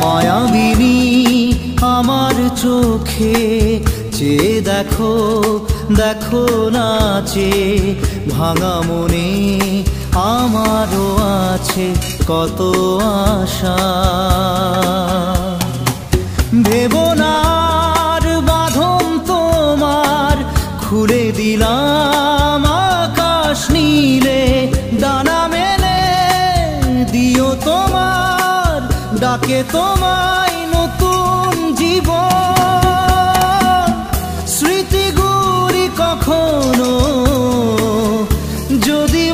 মায়াবিনী আমার চোখে চেয়ে দেখো, দেখো নাচে ভাঙা মনে আমারও আছে কত আশা। ভেবনার বাঁধন তোমার খুলে দিলাম আকাশ নীলে, ডানা মেলে দিও তোমার ডাকে তোমায় নতুন জীবন। স্মৃতিগুলি কখনো যদি